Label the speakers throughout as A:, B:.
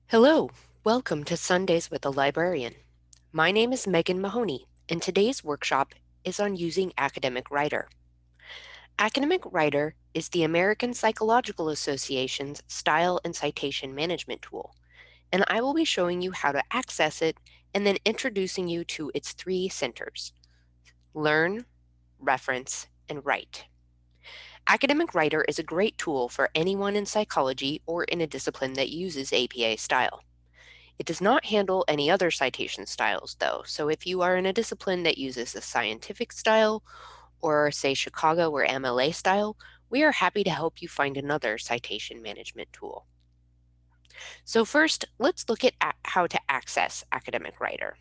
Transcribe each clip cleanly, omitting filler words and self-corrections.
A: Hello, welcome to Sundays with the Librarian. My name is Megan Mahoney, and today's workshop is on using Academic Writer. Academic Writer is the American Psychological Association's style and citation management tool, and I will be showing you how to access it and then introducing you to its three centers: Learn, Reference, and Write. Academic Writer is a great tool for anyone in psychology or in a discipline that uses APA style. It does not handle any other citation styles, though, so if you are in a discipline that uses a scientific style, or say Chicago or MLA style, we are happy to help you find another citation management tool. So first, let's look at how to access Academic Writer.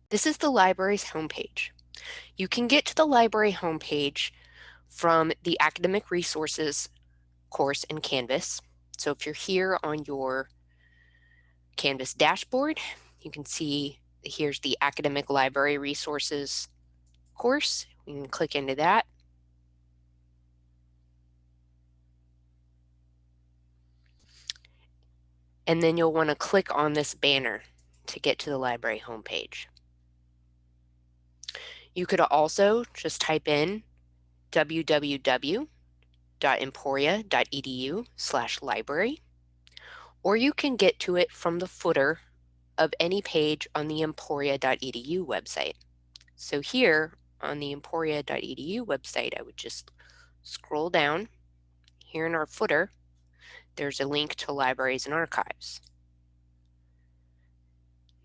A: This is the library's homepage. You can get to the library homepage from the Academic Resources course in Canvas. So if you're here on your Canvas dashboard, you can see here's the Academic Library Resources course. We can click into that. And then you'll want to click on this banner to get to the library homepage. You could also just type in www.emporia.edu/library, or you can get to it from the footer of any page on the emporia.edu website. So here on the emporia.edu website, I would just scroll down. Here in our footer, there's a link to Libraries and Archives.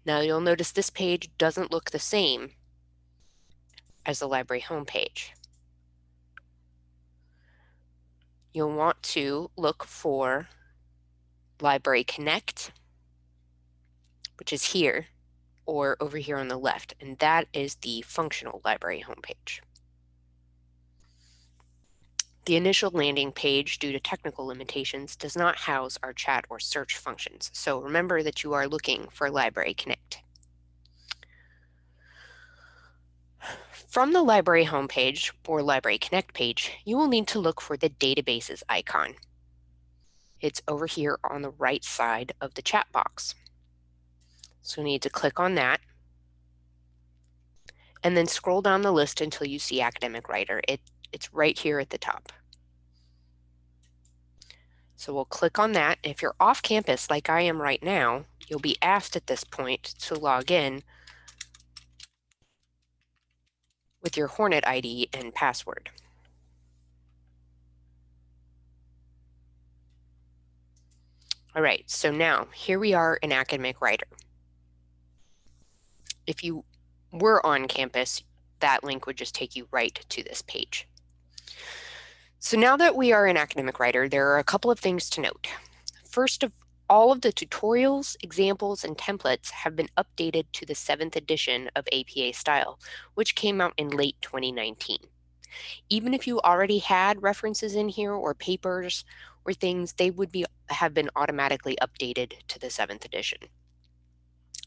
A: Now you'll notice this page doesn't look the same as the library homepage. You'll want to look for Library Connect, which is here, or over here on the left, and that is the functional library homepage. The initial landing page, due to technical limitations, does not house our chat or search functions, so remember that you are looking for Library Connect. From the library homepage or Library Connect page, you will need to look for the Databases icon. It's over here on the right side of the chat box. So you need to click on that and then scroll down the list until you see Academic Writer. It's right here at the top. So we'll click on that. If you're off campus like I am right now, you'll be asked at this point to log in with your Hornet ID and password. All right, so now here we are in Academic Writer. If you were on campus, that link would just take you right to this page. So now that we are in Academic Writer, there are a couple of things to note. First of all, of the tutorials, examples, and templates have been updated to the 7th edition of APA Style, which came out in late 2019. Even if you already had references in here or papers or things, they would have been automatically updated to the 7th edition.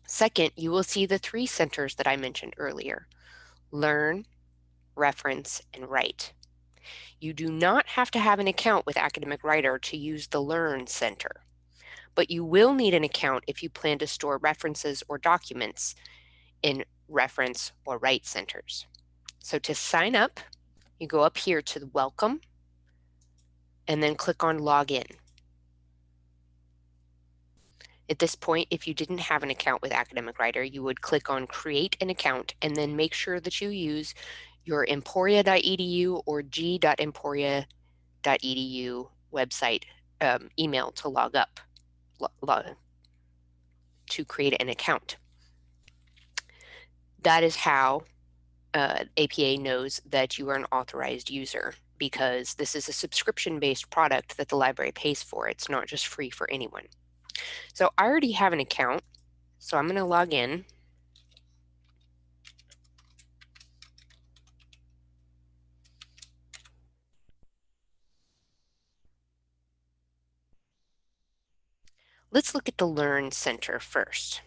A: Second, you will see the three centers that I mentioned earlier: Learn, Reference, and Write. You do not have to have an account with Academic Writer to use the Learn Center, but you will need an account if you plan to store references or documents in Reference or Write centers. So to sign up, you go up here to the Welcome and then click on Login. At this point, if you didn't have an account with Academic Writer, you would click on Create an Account and then make sure that you use your emporia.edu or g.emporia.edu website email to log up, to create an account. That is how APA knows that you are an authorized user, because this is a subscription-based product that the library pays for. It's not just free for anyone. So I already have an account, so I'm going to log in. Let's look at the Learn Center first.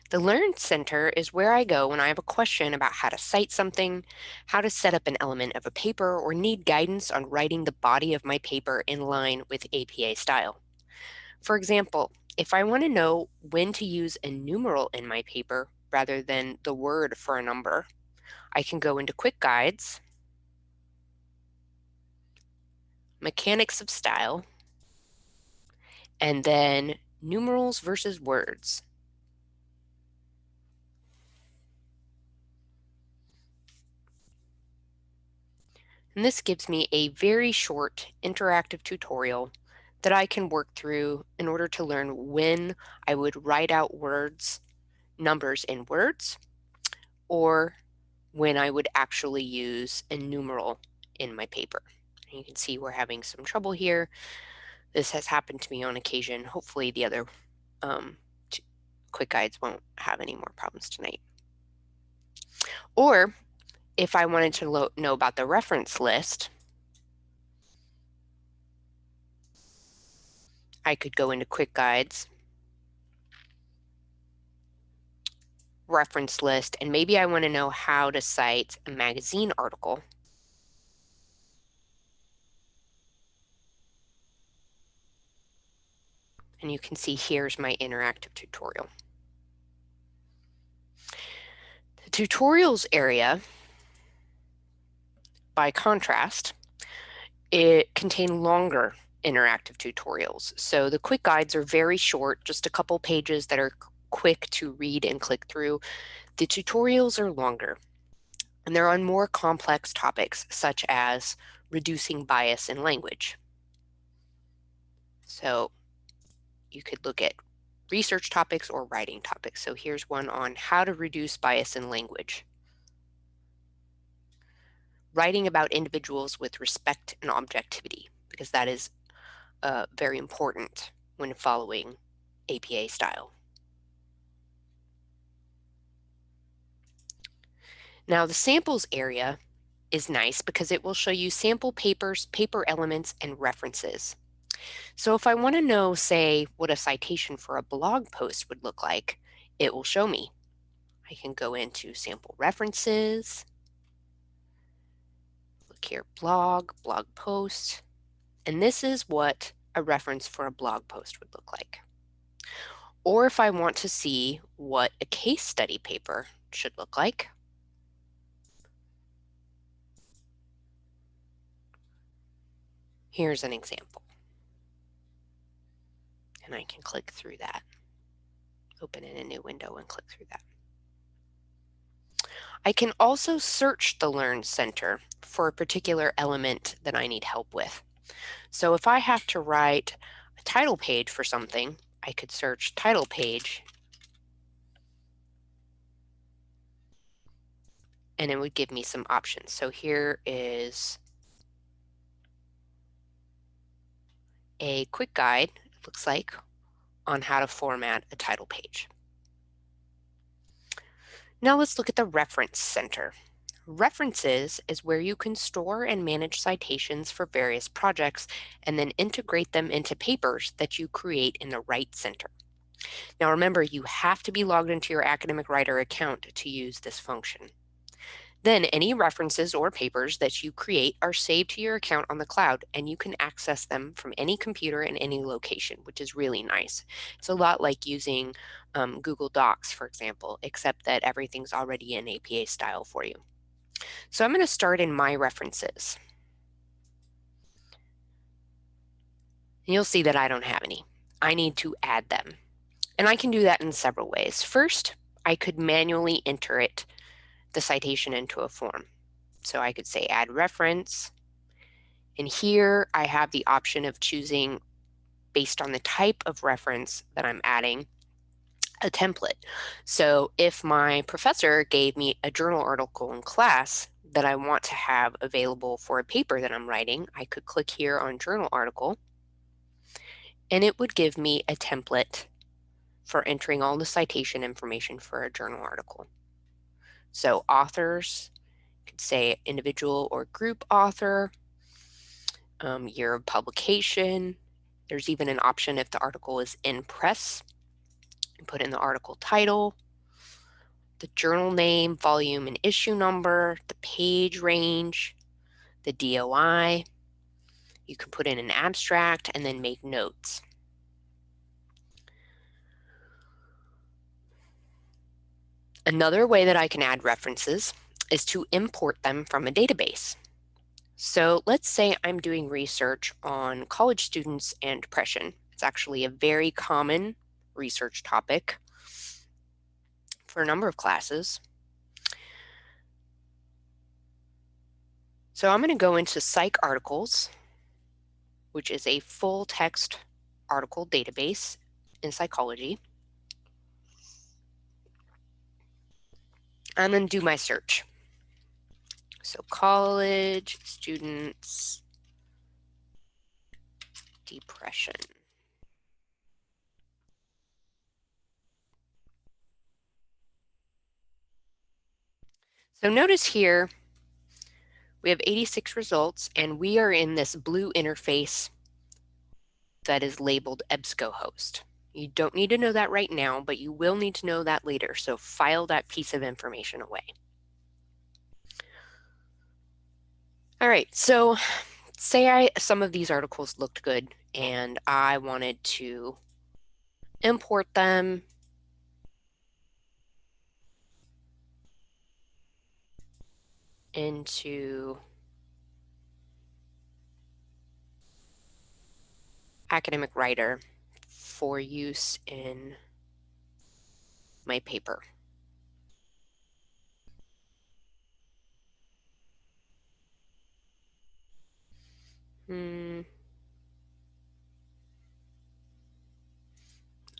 A: The Learn Center is where I go when I have a question about how to cite something, how to set up an element of a paper, or need guidance on writing the body of my paper in line with APA style. For example, if I want to know when to use a numeral in my paper rather than the word for a number, I can go into Quick Guides, Mechanics of Style, and then Numerals versus Words. And this gives me a very short interactive tutorial that I can work through in order to learn when I would write out words, numbers in words, or when I would actually use a numeral in my paper. And you can see we're having some trouble here. This has happened to me on occasion. Hopefully the other quick guides won't have any more problems tonight. Or if I wanted to know about the reference list, I could go into Quick Guides, Reference List, and maybe I want to know how to cite a magazine article. And you can see here's my interactive tutorial. The tutorials area, by contrast, it contain longer interactive tutorials. So the quick guides are very short, just a couple pages that are quick to read and click through. The tutorials are longer, and they're on more complex topics such as reducing bias in language. So you could look at research topics or writing topics. So here's one on how to reduce bias in language. Writing about individuals with respect and objectivity, because that is very important when following APA style. Now the samples area is nice because it will show you sample papers, paper elements, and references. So if I want to know, say, what a citation for a blog post would look like, it will show me. I can go into sample references, look here, blog post, and this is what a reference for a blog post would look like. Or if I want to see what a case study paper should look like, here's an example. And I can click through that, open in a new window and click through that. I can also search the Learn Center for a particular element that I need help with. So if I have to write a title page for something, I could search title page, and it would give me some options. So here is a quick guide, it looks like, on how to format a title page. Now let's look at the Reference Center. References is where you can store and manage citations for various projects and then integrate them into papers that you create in the Right Center. Now remember, you have to be logged into your Academic Writer account to use this function. Then any references or papers that you create are saved to your account on the cloud, and you can access them from any computer in any location, which is really nice. It's a lot like using Google Docs, for example, except that everything's already in APA style for you. So I'm going to start in My References. And you'll see that I don't have any. I need to add them. And I can do that in several ways. First, I could manually enter the citation into a form. So I could say add reference. And here I have the option of choosing, based on the type of reference that I'm adding, a template. So if my professor gave me a journal article in class that I want to have available for a paper that I'm writing, I could click here on journal article, and it would give me a template for entering all the citation information for a journal article. So authors, you could say individual or group author, year of publication. There's even an option if the article is in press, and put in the article title, the journal name, volume and issue number, the page range, the DOI. You can put in an abstract and then make notes. Another way that I can add references is to import them from a database. So let's say I'm doing research on college students and depression. It's actually a very common research topic for a number of classes. So I'm going to go into Psych Articles, which is a full text article database in psychology. I'm going to do my search. So college students depression. So notice here we have 86 results, and we are in this blue interface that is labeled EBSCOhost. You don't need to know that right now, but you will need to know that later, so file that piece of information away. All right, so say some of these articles looked good and I wanted to import them into Academic Writer for use in my paper. All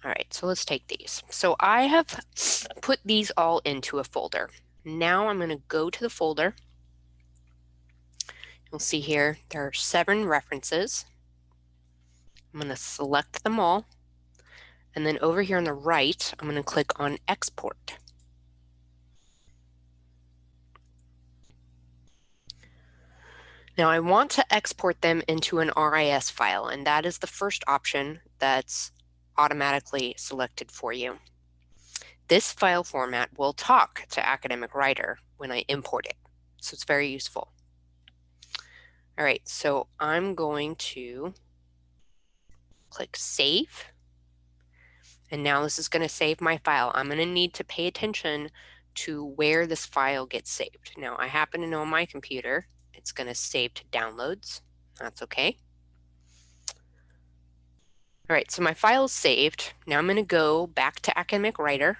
A: right, so let's take these. So I have put these all into a folder. Now I'm going to go to the folder. You'll see here there are 7 references. I'm going to select them all. And then over here on the right, I'm going to click on Export. Now I want to export them into an RIS file, and that is the first option that's automatically selected for you. This file format will talk to Academic Writer when I import it, so it's very useful. All right, so I'm going to click Save, and now this is going to save my file. I'm going to need to pay attention to where this file gets saved. Now I happen to know on my computer it's going to save to downloads. That's okay. All right, so my file is saved. Now I'm going to go back to Academic Writer.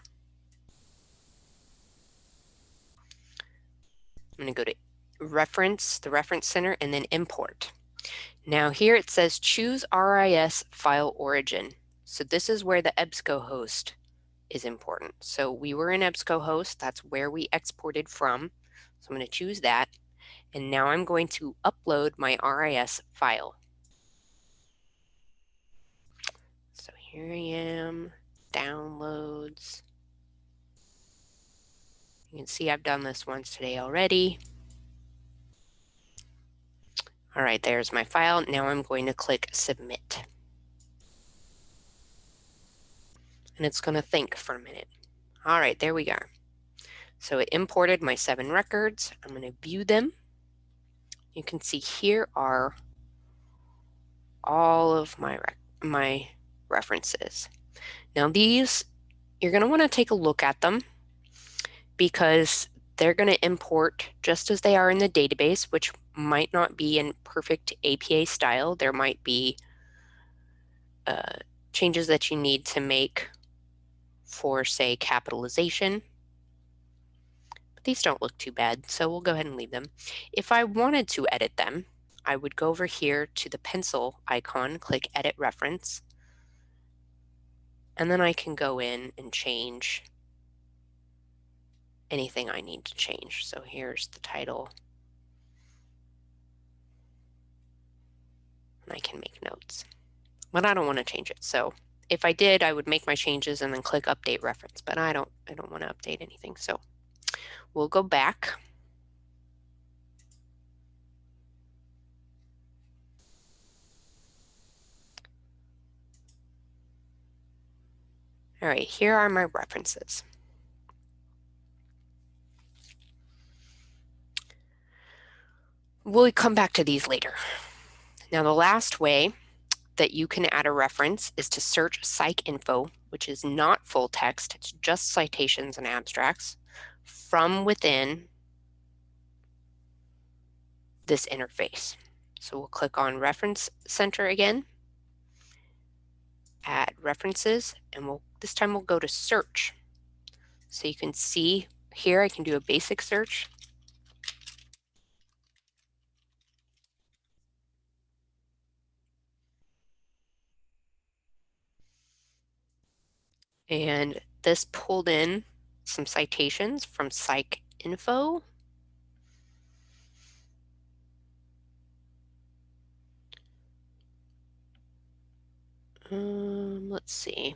A: I'm going to go to Reference, the Reference Center, and then Import. Now here it says choose RIS file origin. So this is where the EBSCOhost is important. So we were in EBSCOhost, that's where we exported from. So I'm going to choose that. And now I'm going to upload my RIS file. So here I am, downloads. You can see I've done this once today already. All right, there's my file. Now I'm going to click Submit. And it's going to think for a minute. All right, there we are. So it imported my 7 records. I'm going to view them. You can see here are all of my references. Now these, you're going to want to take a look at them because they're going to import just as they are in the database, which might not be in perfect APA style. There might be changes that you need to make for, say, capitalization. But these don't look too bad, so we'll go ahead and leave them. If I wanted to edit them, I would go over here to the pencil icon, click Edit Reference, and then I can go in and change anything I need to change. So here's the title. And I can make notes. But I don't want to change it. So if I did, I would make my changes and then click Update Reference. But I don't want to update anything. So we'll go back. All right, here are my references. We'll come back to these later. Now the last way that you can add a reference is to search PsycInfo, which is not full text, it's just citations and abstracts, from within this interface. So we'll click on Reference Center again, add references, and this time we'll go to search. So you can see here I can do a basic search. And this pulled in some citations from PsycInfo. Let's see.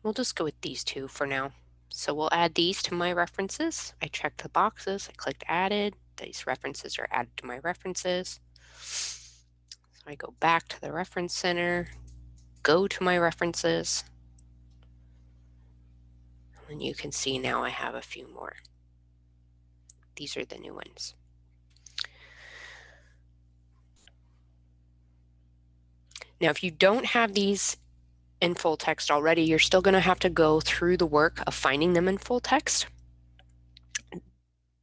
A: We'll just go with these two for now. So we'll add these to my references. I checked the boxes, I clicked added. These references are added to my references. So I go back to the reference center, go to my references, and you can see now I have a few more. These are the new ones. Now, if you don't have these in full text already, you're still going to have to go through the work of finding them in full text.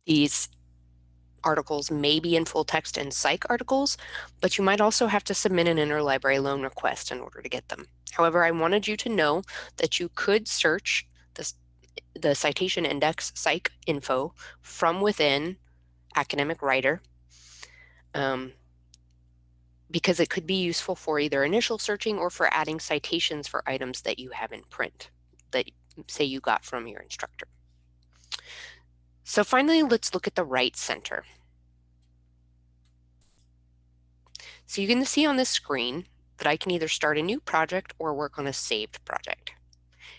A: These articles may be in full text in psych articles, but you might also have to submit an interlibrary loan request in order to get them. However, I wanted you to know that you could search the citation index PsycInfo from within Academic Writer, because it could be useful for either initial searching or for adding citations for items that you have in print that, say, you got from your instructor. So finally, let's look at the right center. So you can see on this screen that I can either start a new project or work on a saved project.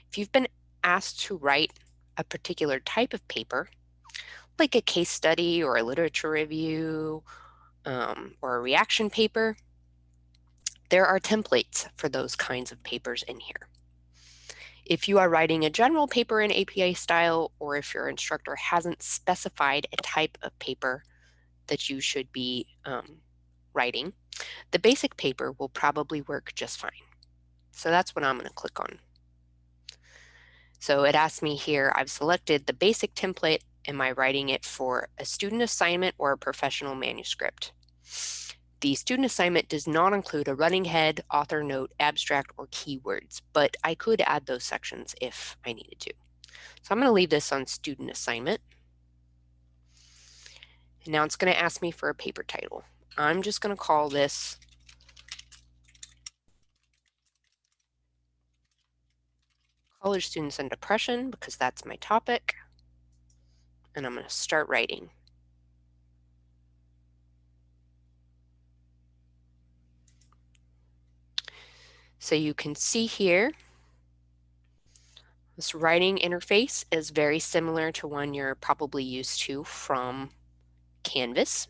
A: If you've been asked to write a particular type of paper, like a case study or a literature review or a reaction paper, there are templates for those kinds of papers in here. If you are writing a general paper in APA style, or if your instructor hasn't specified a type of paper that you should be writing, the basic paper will probably work just fine. So that's what I'm going to click on. So it asks me here, I've selected the basic template. Am I writing it for a student assignment or a professional manuscript? The student assignment does not include a running head, author note, abstract, or keywords, but I could add those sections if I needed to. So I'm going to leave this on student assignment. And now it's going to ask me for a paper title. I'm just going to call this College Students and Depression because that's my topic. And I'm going to start writing. So you can see here, this writing interface is very similar to one you're probably used to from Canvas.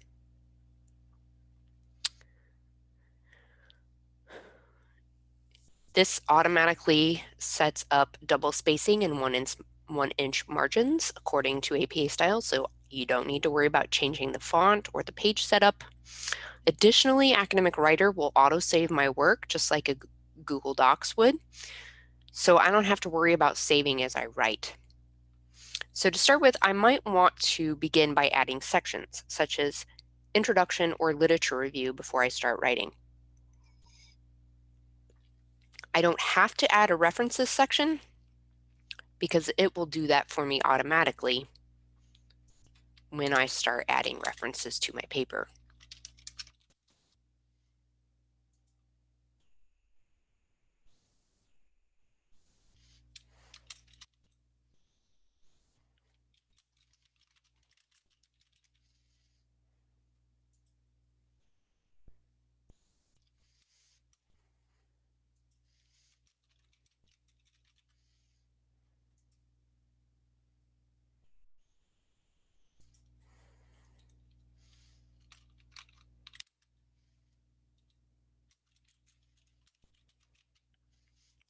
A: This automatically sets up double spacing and 1-inch margins according to APA style, so you don't need to worry about changing the font or the page setup. Additionally, Academic Writer will auto-save my work just like a Google Docs would, so I don't have to worry about saving as I write. So to start with, I might want to begin by adding sections, such as introduction or literature review before I start writing. I don't have to add a references section because it will do that for me automatically when I start adding references to my paper.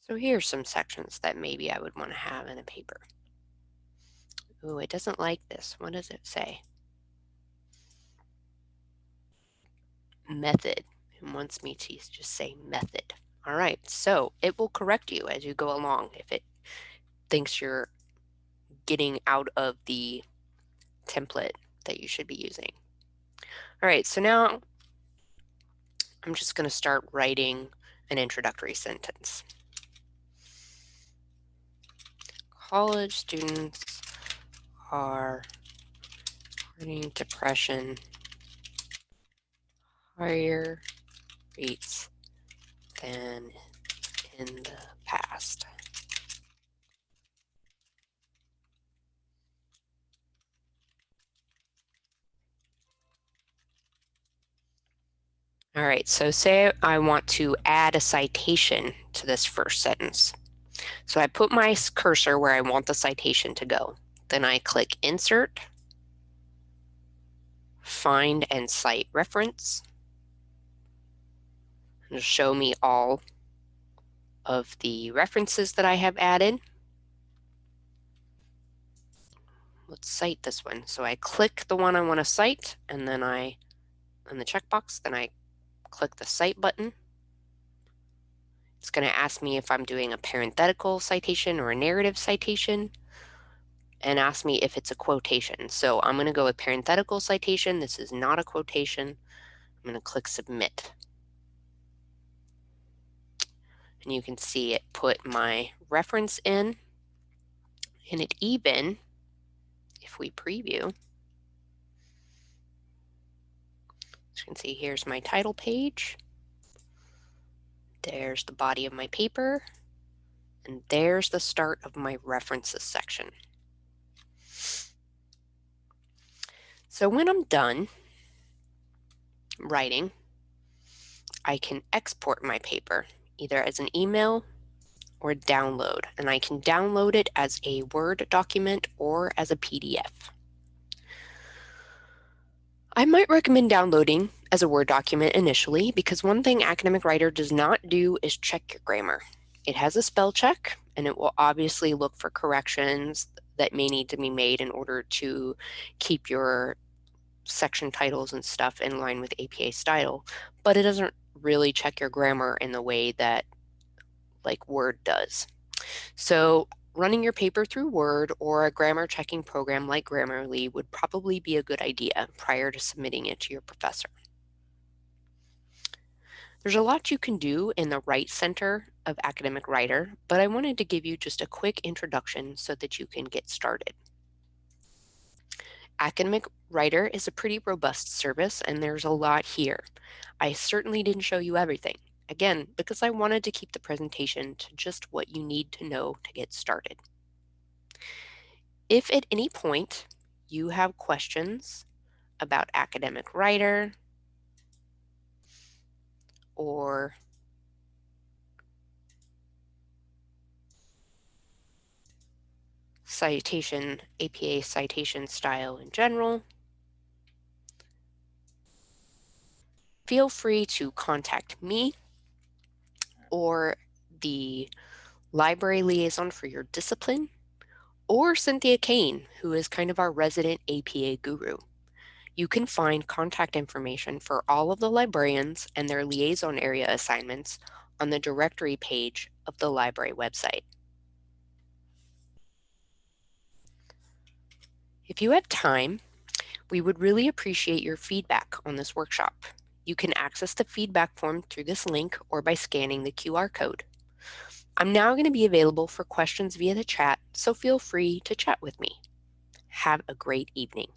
A: So here's some sections that maybe I would want to have in a paper. Ooh, it doesn't like this. What does it say? Method. It wants me to just say method. All right, so it will correct you as you go along if it thinks you're getting out of the template that you should be using. All right, so now I'm just going to start writing an introductory sentence. College students are reporting depression higher rates than in the past. All right, so say I want to add a citation to this first sentence. So I put my cursor where I want the citation to go. Then I click Insert, Find and Cite Reference. It'll show me all of the references that I have added. Let's cite this one. So I click the one I want to cite, and then in the checkbox, then I click the Cite button. It's going to ask me if I'm doing a parenthetical citation or a narrative citation, and ask me if it's a quotation. So I'm going to go with parenthetical citation. This is not a quotation. I'm going to click Submit. And you can see it put my reference in, and it even, if we preview, as you can see, here's my title page. There's the body of my paper, and there's the start of my references section. So when I'm done writing, I can export my paper either as an email or download, and I can download it as a Word document or as a PDF. I might recommend downloading as a Word document initially because one thing Academic Writer does not do is check your grammar. It has a spell check, and it will obviously look for corrections that may need to be made in order to keep your section titles and stuff in line with APA style, but it doesn't really check your grammar in the way that like Word does. So running your paper through Word or a grammar checking program like Grammarly would probably be a good idea prior to submitting it to your professor. There's a lot you can do in the Right Center of Academic Writer, but I wanted to give you just a quick introduction so that you can get started. Academic Writer is a pretty robust service, and there's a lot here. I certainly didn't show you everything, again, because I wanted to keep the presentation to just what you need to know to get started. If at any point you have questions about Academic Writer or citation, APA citation style in general, feel free to contact me or the library liaison for your discipline, or Cynthia Kane, who is kind of our resident APA guru. You can find contact information for all of the librarians and their liaison area assignments on the directory page of the library website. If you have time, we would really appreciate your feedback on this workshop. You can access the feedback form through this link or by scanning the QR code. I'm now going to be available for questions via the chat, so feel free to chat with me. Have a great evening.